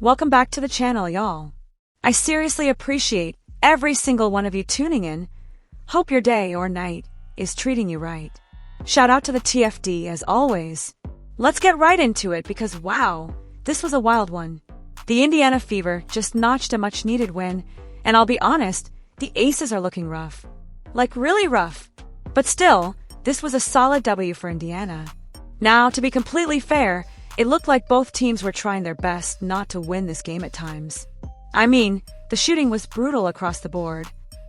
Welcome back to the channel, y'all. I seriously appreciate every single one of you tuning in. Hope your day or night is treating you right. Shout out to the TFD as always. Let's get right into it because wow, this was a wild one. The Indiana Fever just notched a much-needed win, and I'll be honest, the Aces are looking rough. Like really rough. But still, this was a solid W for Indiana. Now, to be completely fair, it looked like both teams were trying their best not to win this game at times. I mean, the shooting was brutal across the board.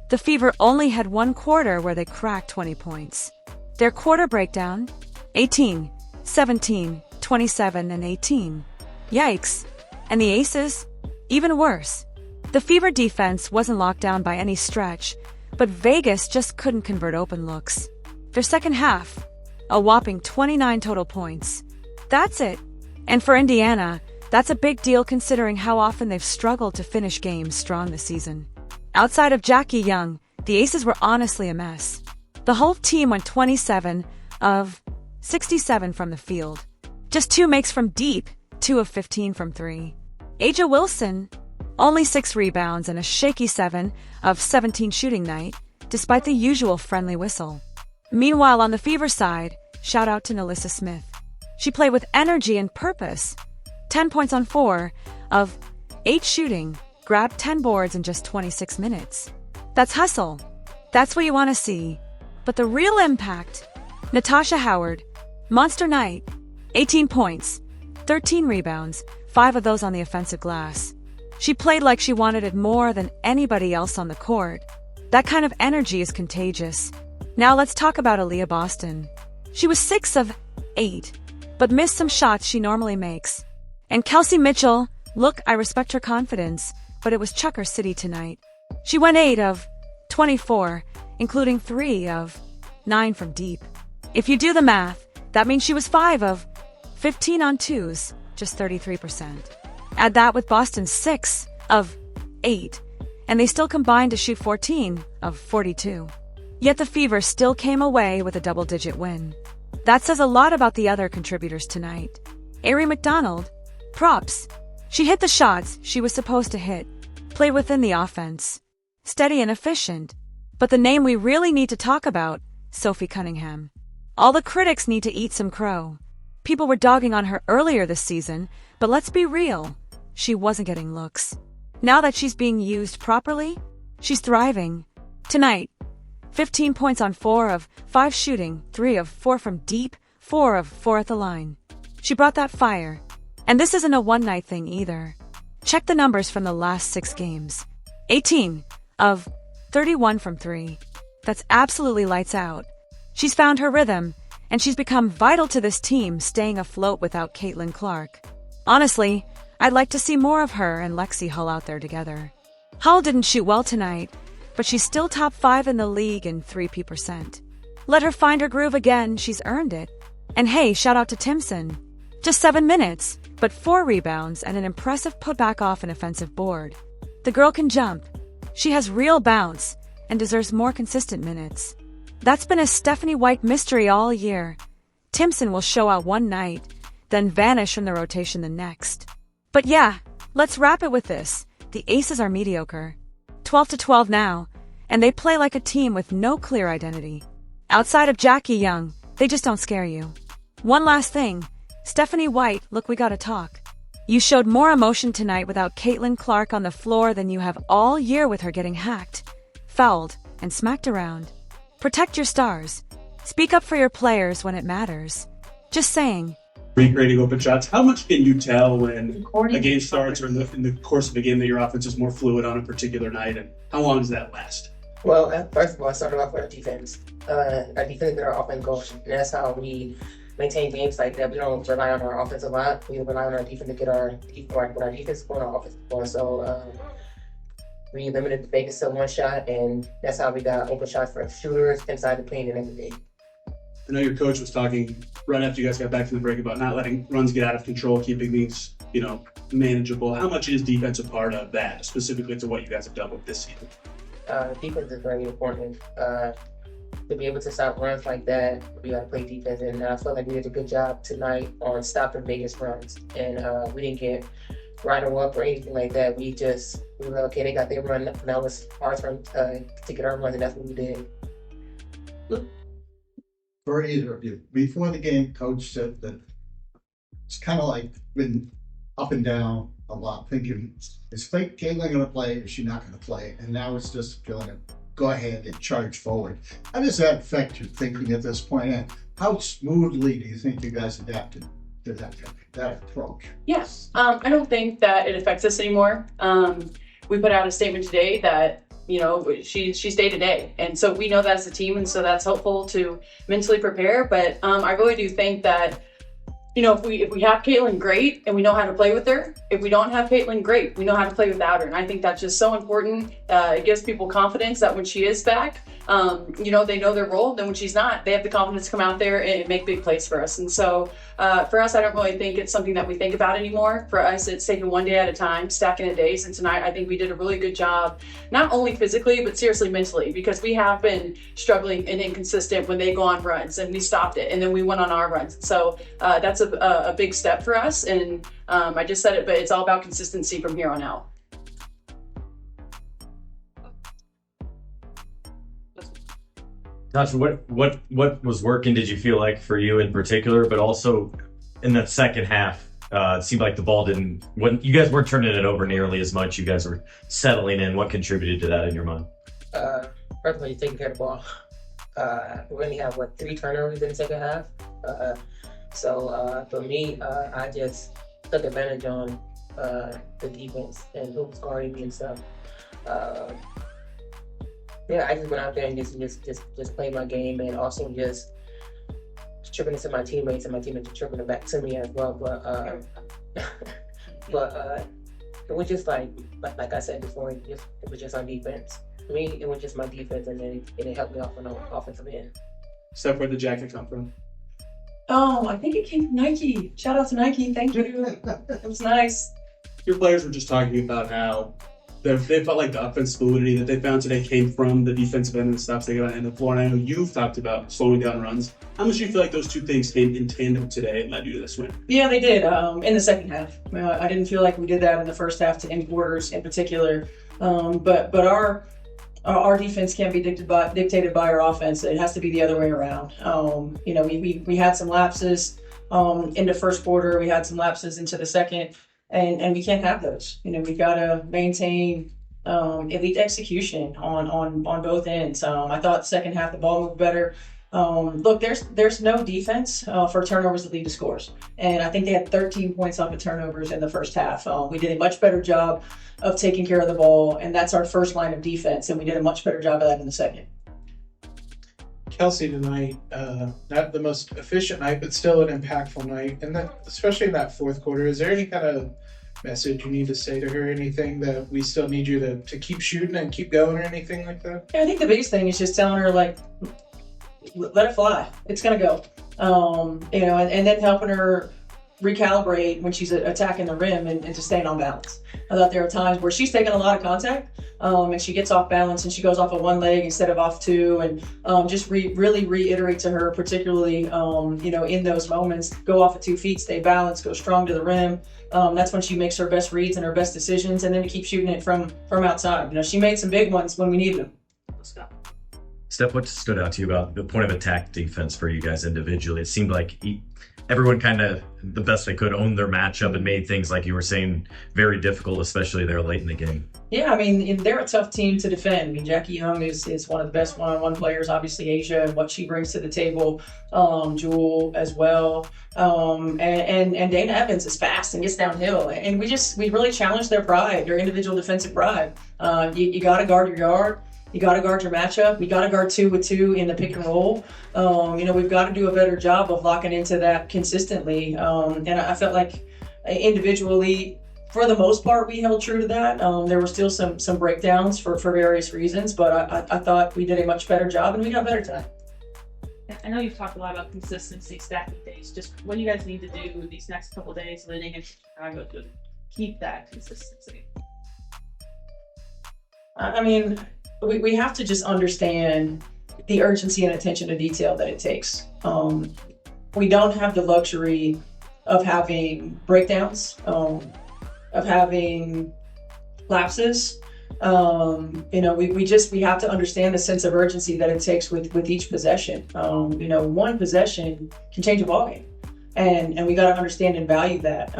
The Fever only had one quarter where they cracked 20 points. Their quarter breakdown? 18, 17, 27, and 18. Yikes. And the Aces? Even worse. The Fever defense wasn't locked down by any stretch, but Vegas just couldn't convert open looks. Their second half, a whopping 29 total points. That's it. And for Indiana, that's a big deal considering how often they've struggled to finish games strong this season. Outside of Jackie Young, the Aces were honestly a mess. The whole team went 27 of 67 from the field. Just 2 makes from deep, 2 of 15 from 3. Aja Wilson, only 6 rebounds and a shaky 7 of 17 shooting night, despite the usual friendly whistle. Meanwhile, on the Fever side, shout out to NaLyssa Smith. She played with energy and purpose. 10 points on 4 of 8 shooting, grabbed 10 boards in just 26 minutes. That's hustle. That's what you want to see. But the real impact, Natasha Howard, monster night, 18 points, 13 rebounds, 5 of those on the offensive glass. She played like she wanted it more than anybody else on the court. That kind of energy is contagious. Now let's talk about Aaliyah Boston. She was 6 of 8, but missed some shots she normally makes. And Kelsey Mitchell, look, I respect her confidence, but it was Chucker City tonight. She went 8 of 24, including 3 of 9 from deep. If you do the math, that means she was 5 of 15 on 2s, just 33%. Add that with Boston's 6 of 8, and they still combined to shoot 14 of 42. Yet the Fever still came away with a double-digit win. That says a lot about the other contributors tonight. Aari McDonald, props. She hit the shots she was supposed to hit, played within the offense. Steady and efficient. But the name we really need to talk about, Sophie Cunningham. All the critics need to eat some crow. People were dogging on her earlier this season, but let's be real. She wasn't getting looks. Now that she's being used properly, she's thriving. Tonight, 15 points on 4 of 5 shooting, 3 of 4 from deep, 4 of 4 at the line. She brought that fire. And this isn't a one-night thing either. Check the numbers from the last 6 games. 18 of 31 from 3. That's absolutely lights out. She's found her rhythm, and she's become vital to this team staying afloat without Caitlin Clark. Honestly, I'd like to see more of her and Lexi Hull out there together. Hull didn't shoot well tonight, but she's still top 5 in the league in 3P%. Let her find her groove again, she's earned it. And hey, shout out to Timson. Just 7 minutes, but 4 rebounds and an impressive putback off an offensive board. The girl can jump. She has real bounce and deserves more consistent minutes. That's been a Stephanie White mystery all year. Timson will show out one night, then vanish from the rotation the next. But yeah, let's wrap it with this. The Aces are mediocre. 12-12 now, and they play like a team with no clear identity. Outside of Jackie Young, they just don't scare you. One last thing. Stephanie White, look, we gotta talk. You showed more emotion tonight without Caitlin Clark on the floor than you have all year with her getting hacked, fouled, and smacked around. Protect your stars. Speak up for your players when it matters. Just saying. Regrading open shots. How much can you tell when a game starts or in the course of a game that your offense is more fluid on a particular night, and how long does that last? Well, first of all, starting off with our defense. Our defense is our offense goal, and that's how we maintain games like that. We don't rely on our offense a lot. We rely on our defense to get our defense going, our offense going. So we limited the Vegas to 1 shot, and that's how we got open shots for shooters inside the paint and everything. I know your coach was talking right after you guys got back from the break about not letting runs get out of control, keeping things, manageable. How much is defense a part of that, specifically to what you guys have done with this season? Defense is very important. To be able to stop runs like that, we got to play defense. And I feel like we did a good job tonight on stopping Vegas runs. And we didn't get write them up or anything like that. We were like, okay, they got their run. Now it's our turn to get our run, and that's what we did. For either of you, before the game, Coach said that it's kind of like been up and down a lot, thinking, is Caitlin going to play? Is she not going to play? And now it's just feeling it. Go ahead and charge forward. How does that affect your thinking at this point? And how smoothly do you think you guys adapted to that approach? Yes, I don't think that it affects us anymore. We put out a statement today that she's day to day, and so we know that as a team, and so that's helpful to mentally prepare. But I really do think that if we have Caitlin, great, and we know how to play with her. If we don't have Caitlin, great, we know how to play without her. And I think that's just so important. It gives people confidence that when she is back, they know their role. Then when she's not, they have the confidence to come out there and make big plays for us. And so for us, I don't really think it's something that we think about anymore. For us, it's taking one day at a time, stacking the days. And tonight, I think we did a really good job, not only physically, but seriously mentally, because we have been struggling and inconsistent when they go on runs, and we stopped it. And then we went on our runs. So that's a big step for us. And I just said it, but it's all about consistency from here on out. Natasha, what was working, did you feel like, for you in particular, but also in that second half, it seemed like the ball you guys weren't turning it over nearly as much. You guys were settling in. What contributed to that in your mind? First of all, you're taking care of the ball. We only have 3 turnovers in the second half. So for me, I just took advantage on the defense and who was guarding me and stuff. I just went out there and just played my game, and also just tripping into my teammates, and my teammates tripping it back to me as well. But it was just like I said before, it was just on defense. For me, it was just my defense, and then it helped me off on the offensive end. Steph, where'd the jacket come from? Oh, I think it came from Nike. Shout out to Nike. Thank you. It was nice. Your players were just talking about how they felt like the offensive fluidity that they found today came from the defensive end and the stops they got on the end of the floor. And I know you've talked about slowing down runs. How much do you feel like those two things came in tandem today and led you to this win? Yeah, they did in the second half. I didn't feel like we did that in the first half to end quarters in particular. But our defense can't be dictated by our offense. It has to be the other way around. We had some lapses in the first quarter. We had some lapses into the second. And we can't have those. We've got to maintain elite execution on both ends. I thought the second half the ball moved better. Look, there's no defense for turnovers that lead to scores, and I think they had 13 points off of turnovers in the first half. We did a much better job of taking care of the ball, and that's our first line of defense, and we did a much better job of that in the second. Kelsey tonight, not the most efficient night, but still an impactful night, and that, especially in that fourth quarter. Is there any kind of message you need to say to her? Anything that we still need you to keep shooting and keep going, or anything like that? Yeah, I think the biggest thing is just telling her, let it fly. It's gonna go. And then helping her recalibrate when she's attacking the rim and just staying on balance. I thought there are times where she's taking a lot of contact and she gets off balance and she goes off of one leg instead of off two, and just really reiterate to her, particularly in those moments, go off of 2 feet, stay balanced, go strong to the rim. That's when she makes her best reads and her best decisions, and then to keep shooting it from outside. She made some big ones when we needed them. Steph, what stood out to you about the point of attack defense for you guys individually? It seemed like everyone kind of, the best they could, owned their matchup and made things, like you were saying, very difficult, especially there late in the game. Yeah, they're a tough team to defend. Jackie Young is one of the best one-on-one players. Obviously, Asia and what she brings to the table, Jewel as well, and Dana Evans is fast and gets downhill. And we really challenge their pride, their individual defensive pride. You got to guard your yard. You got to guard your matchup. We got to guard 2-with-2 in the pick and roll. We've got to do a better job of locking into that consistently. And I felt like individually, for the most part, we held true to that. There were still some breakdowns for various reasons, but I thought we did a much better job, and we got better tonight. I know you've talked a lot about consistency, stacking days. Just what you guys need to do these next couple of days leading into Chicago to keep that consistency. We have to just understand the urgency and attention to detail that it takes. We don't have the luxury of having breakdowns. of having lapses. You know, we have to understand the sense of urgency that it takes with each possession. You know, one possession can change a ballgame, and we got to understand and value that.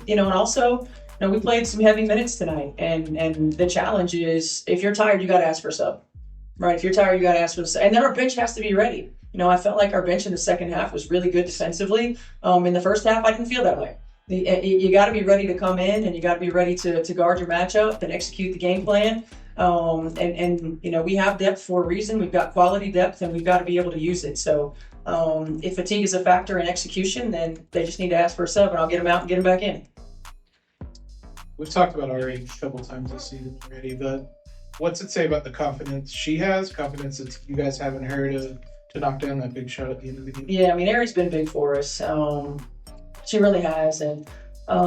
You know, and also, you know, we played some heavy minutes tonight, and the challenge is if you're tired, you got to ask for a sub, right? If you're tired, you got to ask for a sub, and then our bench has to be ready. You know, I felt like our bench in the second half was really good defensively. In the first half, I didn't feel that way. You got to be ready to come in, and you got to be ready to guard your matchup and execute the game plan. And you know, we have depth for a reason. We've got quality depth, and we've got to be able to use it. So if fatigue is a factor in execution, then they just need to ask for a sub, and I'll get them out and get them back in. We've talked about Aari a couple times this season already, but what's it say about the confidence she has? Confidence that you guys have in her to knock down that big shot at the end of the game? Yeah, I mean, Aari's been big for us. She really has, and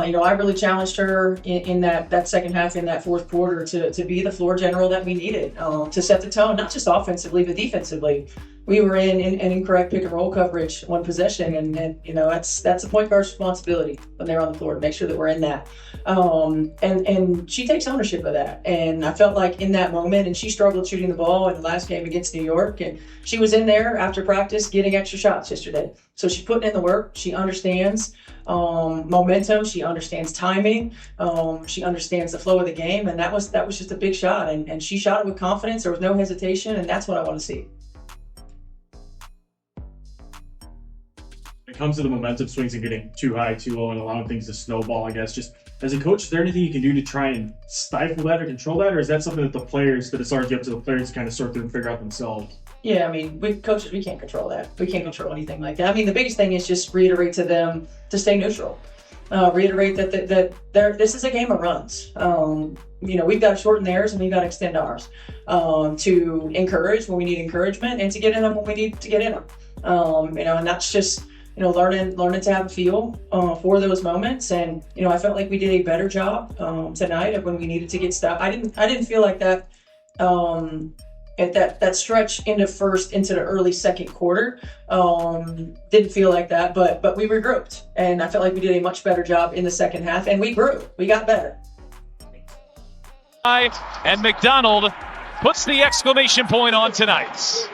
you know, I really challenged her in that second half, in that fourth quarter, to be the floor general that we needed, to set the tone, not just offensively but defensively. We were in incorrect pick and roll coverage one possession, and you know, that's the point guard's responsibility when they're on the floor to make sure that we're in that. And she takes ownership of that. And I felt like in that moment, and she struggled shooting the ball in the last game against New York, and she was in there after practice getting extra shots yesterday. So she's putting in the work. She understands momentum. She understands timing. She understands the flow of the game, and that was just a big shot. And she shot it with confidence. There was no hesitation, and that's what I want to see. When it comes to the momentum swings and getting too high, too low, and allowing things to snowball, I guess, just as a coach, is there anything you can do to try and stifle that or control that, or is that something that it's already up to the players to kind of sort through and figure out themselves? Yeah, I mean, coaches, we can't control that. We can't control anything like that. I mean, the biggest thing is just reiterate to them to stay neutral. Reiterate that this is a game of runs. You know, we've got to shorten theirs and we've got to extend ours. To encourage when we need encouragement, and to get in them when we need to get in them. You know, and that's just, you know, learning to have a feel for those moments. And you know, I felt like we did a better job tonight of when we needed to get stopped. I didn't feel like that. At that stretch into the early second quarter, didn't feel like that, but we regrouped, and I felt like we did a much better job in the second half, and we grew. We got better. And McDonald puts the exclamation point on tonight.